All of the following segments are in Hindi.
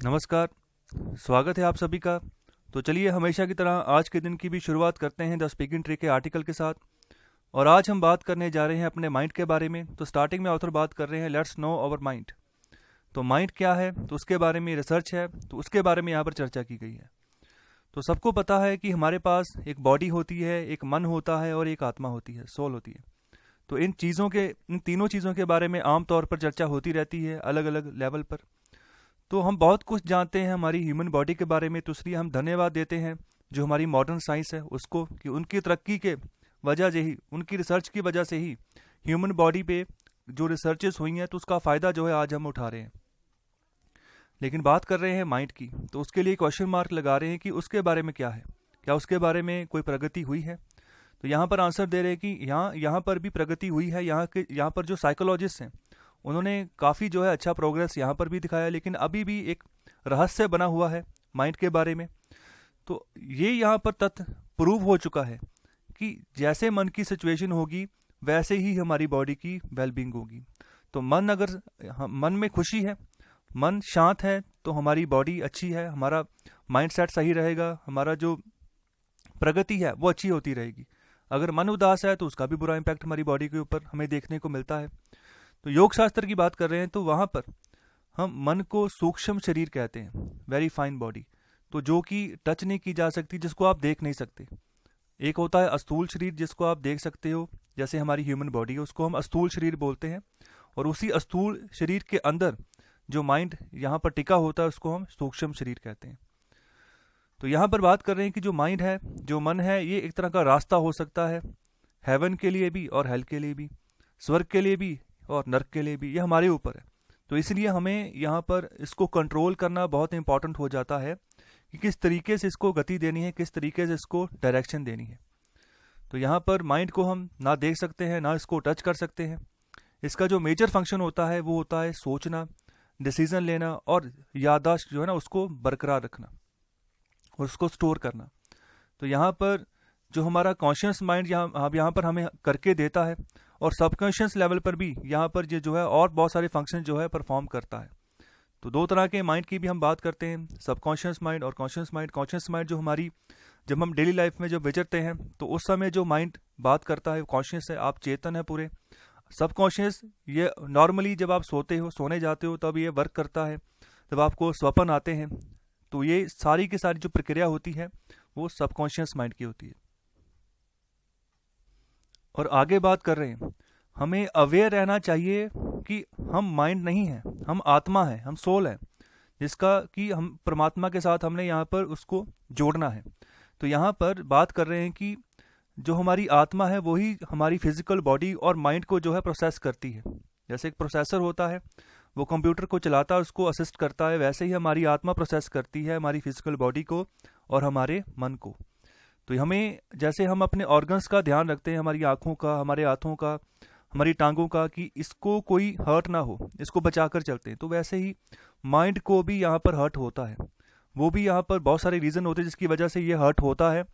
नमस्कार। स्वागत है आप सभी का। तो चलिए हमेशा की तरह आज के दिन की भी शुरुआत करते हैं द स्पीकिंग ट्री के आर्टिकल के साथ। और आज हम बात करने जा रहे हैं अपने माइंड के बारे में। तो स्टार्टिंग में ऑथर बात कर रहे हैं लेट्स नो अवर माइंड। तो माइंड क्या है, तो उसके बारे में रिसर्च है, तो उसके बारे में यहाँ पर चर्चा की गई है। तो सबको पता है कि हमारे पास एक बॉडी होती है, एक मन होता है और एक आत्मा होती है, सोल होती है। तो इन तीनों चीज़ों के बारे में आमतौर पर चर्चा होती रहती है अलग अलग लेवल पर। तो हम बहुत कुछ जानते हैं हमारी ह्यूमन बॉडी के बारे में, तो इसलिए हम धन्यवाद देते हैं जो हमारी मॉडर्न साइंस है उसको, कि उनकी तरक्की के वजह से ही, उनकी रिसर्च की वजह से ही ह्यूमन बॉडी पे जो रिसर्चेस हुई हैं तो उसका फ़ायदा जो है आज हम उठा रहे हैं। लेकिन बात कर रहे हैं माइंड की, तो उसके लिए क्वेश्चन मार्क लगा रहे हैं कि उसके बारे में क्या है, क्या उसके बारे में कोई प्रगति हुई है। तो यहाँ पर आंसर दे रहे हैं कि यहाँ पर भी प्रगति हुई है। यहाँ पर जो साइकोलॉजिस्ट हैं उन्होंने काफ़ी जो है अच्छा प्रोग्रेस यहाँ पर भी दिखाया, लेकिन अभी भी एक रहस्य बना हुआ है माइंड के बारे में। तो ये यहाँ पर तथ्य प्रूव हो चुका है कि जैसे मन की सिचुएशन होगी वैसे ही हमारी बॉडी की वेलबींग होगी। तो मन में खुशी है, मन शांत है, तो हमारी बॉडी अच्छी है, हमारा माइंड सेट सही रहेगा, हमारा जो प्रगति है वो अच्छी होती रहेगी। अगर मन उदास है तो उसका भी बुरा इम्पैक्ट हमारी बॉडी के ऊपर हमें देखने को मिलता है। तो योग शास्त्र की बात कर रहे हैं तो वहाँ पर हम मन को सूक्ष्म शरीर कहते हैं, वेरी फाइन बॉडी। तो जो कि टच नहीं की जा सकती, जिसको आप देख नहीं सकते। एक होता है अस्थूल शरीर जिसको आप देख सकते हो, जैसे हमारी ह्यूमन बॉडी है उसको हम अस्थूल शरीर बोलते हैं। और उसी अस्थूल शरीर के अंदर जो माइंड यहाँ पर टिका होता है उसको हम सूक्ष्म शरीर कहते हैं। तो यहाँ पर बात कर रहे हैं कि जो माइंड है, जो मन है, ये एक तरह का रास्ता हो सकता है हेवन के लिए भी और हेल के लिए भी, स्वर्ग के लिए भी और नर्क के लिए भी। ये हमारे ऊपर है। तो इसलिए हमें यहाँ पर इसको कंट्रोल करना बहुत इंपॉर्टेंट हो जाता है कि किस तरीके से इसको गति देनी है, किस तरीके से इसको डायरेक्शन देनी है। तो यहाँ पर माइंड को हम ना देख सकते हैं, ना इसको टच कर सकते हैं। इसका जो मेजर फंक्शन होता है वो होता है सोचना, डिसीजन लेना और याददाश्त जो है ना उसको बरकरार रखना और उसको स्टोर करना। तो यहाँ पर जो हमारा कॉन्शियस माइंड यहाँ पर हमें करके देता है, और सबकॉन्शियस लेवल पर भी यहाँ पर ये जो है और बहुत सारे फंक्शन जो है परफॉर्म करता है। तो दो तरह के माइंड की भी हम बात करते हैं, सबकॉन्शियस माइंड और कॉन्शियस माइंड। कॉन्शियस माइंड जो हमारी, जब हम डेली लाइफ में जब विचरते हैं तो उस समय जो माइंड बात करता है कॉन्शियस है, आप चेतन है पूरे। सबकॉन्शियस ये नॉर्मली जब आप सोने जाते हो तब ये वर्क करता है, जब आपको स्वप्न आते हैं। तो ये सारी की सारी जो प्रक्रिया होती है वो सबकॉन्शियस माइंड की होती है। और आगे बात कर रहे हैं, हमें अवेयर रहना चाहिए कि हम माइंड नहीं है, हम आत्मा है, हम सोल है, जिसका कि हम परमात्मा के साथ हमने यहाँ पर उसको जोड़ना है। तो यहाँ पर बात कर रहे हैं कि जो हमारी आत्मा है वही हमारी फिजिकल बॉडी और माइंड को जो है प्रोसेस करती है। जैसे एक प्रोसेसर होता है, वो कंप्यूटर को चलाता है, उसको असिस्ट करता है, वैसे ही हमारी आत्मा प्रोसेस करती है हमारी फिजिकल बॉडी को और हमारे मन को। तो हमें, जैसे हम अपने ऑर्गन्स का ध्यान रखते हैं, हमारी आँखों का, हमारे हाथों का, हमारी टांगों का, कि इसको कोई हर्ट ना हो, इसको बचा कर चलते हैं, तो वैसे ही माइंड को भी यहाँ पर हर्ट होता है। वो भी यहाँ पर बहुत सारे रीज़न होते हैं जिसकी वजह से ये हर्ट होता है।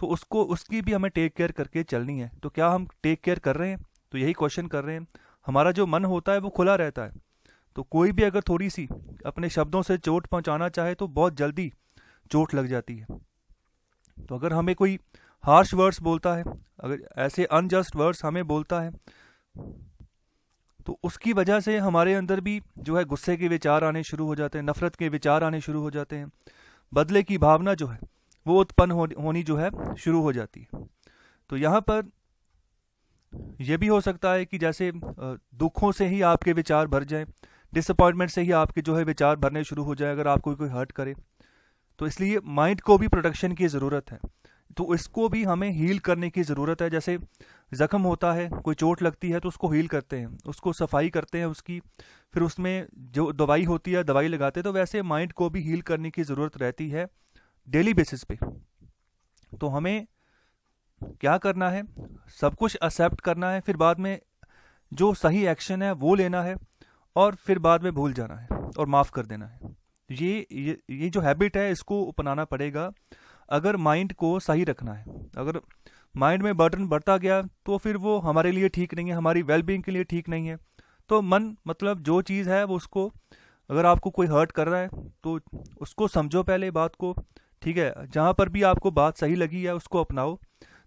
तो उसकी भी हमें टेक केयर करके चलनी है। तो क्या हम टेक केयर कर रहे हैं? तो यही क्वेश्चन कर रहे हैं। हमारा जो मन होता है वो खुला रहता है, तो कोई भी अगर थोड़ी सी अपने शब्दों से चोट पहुँचाना चाहे तो बहुत जल्दी चोट लग जाती है। तो अगर हमें कोई हार्श वर्ड्स बोलता है, अगर ऐसे अनजस्ट वर्ड्स हमें बोलता है, तो उसकी वजह से हमारे अंदर भी जो है गुस्से के विचार आने शुरू हो जाते हैं, नफरत के विचार आने शुरू हो जाते हैं, बदले की भावना जो है वो उत्पन्न होनी जो है शुरू हो जाती है। तो यहाँ पर यह भी हो सकता है कि जैसे दुखों से ही आपके विचार भर जाएं, डिसअपॉइंटमेंट से ही आपके जो है विचार भरने शुरू हो जाए अगर आपको कोई हर्ट करे। तो इसलिए माइंड को भी प्रोटेक्शन की ज़रूरत है। तो इसको भी हमें हील करने की ज़रूरत है। जैसे ज़ख्म होता है, कोई चोट लगती है तो उसको हील करते हैं, उसको सफाई करते हैं उसकी, फिर उसमें जो दवाई होती है दवाई लगाते हैं। तो वैसे माइंड को भी हील करने की ज़रूरत रहती है डेली बेसिस पे। तो हमें क्या करना है, सब कुछ एक्सेप्ट करना है, फिर बाद में जो सही एक्शन है वो लेना है, और फिर बाद में भूल जाना है और माफ़ कर देना है। ये जो हैबिट है इसको अपनाना पड़ेगा अगर माइंड को सही रखना है। अगर माइंड में बर्डन बढ़ता गया तो फिर वो हमारे लिए ठीक नहीं है, हमारी वेलबींग के लिए ठीक नहीं है। तो मन, मतलब जो चीज़ है वो उसको अगर आपको कोई हर्ट कर रहा है तो उसको समझो पहले बात को, ठीक है। जहाँ पर भी आपको बात सही लगी है उसको अपनाओ,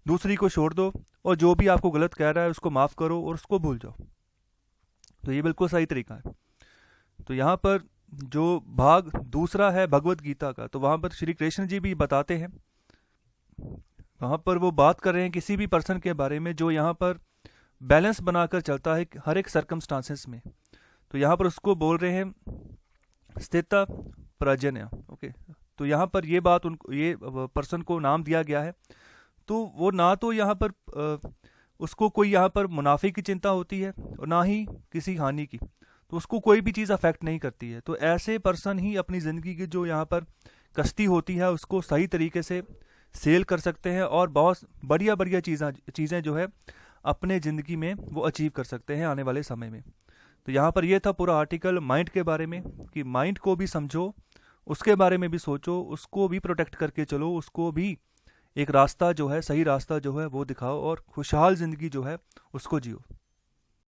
दूसरी को छोड़ दो, और जो भी आपको गलत कह रहा है उसको माफ़ करो और उसको भूल जाओ। तो ये बिल्कुल सही तरीका है। तो यहाँ पर जो भाग दूसरा है भगवत गीता का, तो वहाँ पर श्री कृष्ण जी भी बताते हैं, वहाँ पर वो बात कर रहे हैं किसी भी पर्सन के बारे में जो यहाँ पर बैलेंस बनाकर चलता है हर एक सर्कमस्टांसेस में। तो यहाँ पर उसको बोल रहे हैं स्थिता प्रजन्य, ओके। तो यहाँ पर ये बात उनको, ये पर्सन को नाम दिया गया है। तो वो ना तो यहाँ पर उसको कोई यहाँ पर मुनाफे की चिंता होती है और ना ही किसी हानि की, तो उसको कोई भी चीज़ अफेक्ट नहीं करती है। तो ऐसे पर्सन ही अपनी ज़िंदगी की जो यहाँ पर कश्ती होती है उसको सही तरीके से सेल कर सकते हैं और बहुत बढ़िया बढ़िया चीज़ें जो है अपने ज़िंदगी में वो अचीव कर सकते हैं आने वाले समय में। तो यहाँ पर ये था पूरा आर्टिकल माइंड के बारे में, कि माइंड को भी समझो, उसके बारे में भी सोचो, उसको भी प्रोटेक्ट करके चलो, उसको भी एक रास्ता जो है, सही रास्ता जो है वो दिखाओ और खुशहाल ज़िंदगी जो है उसको जियो।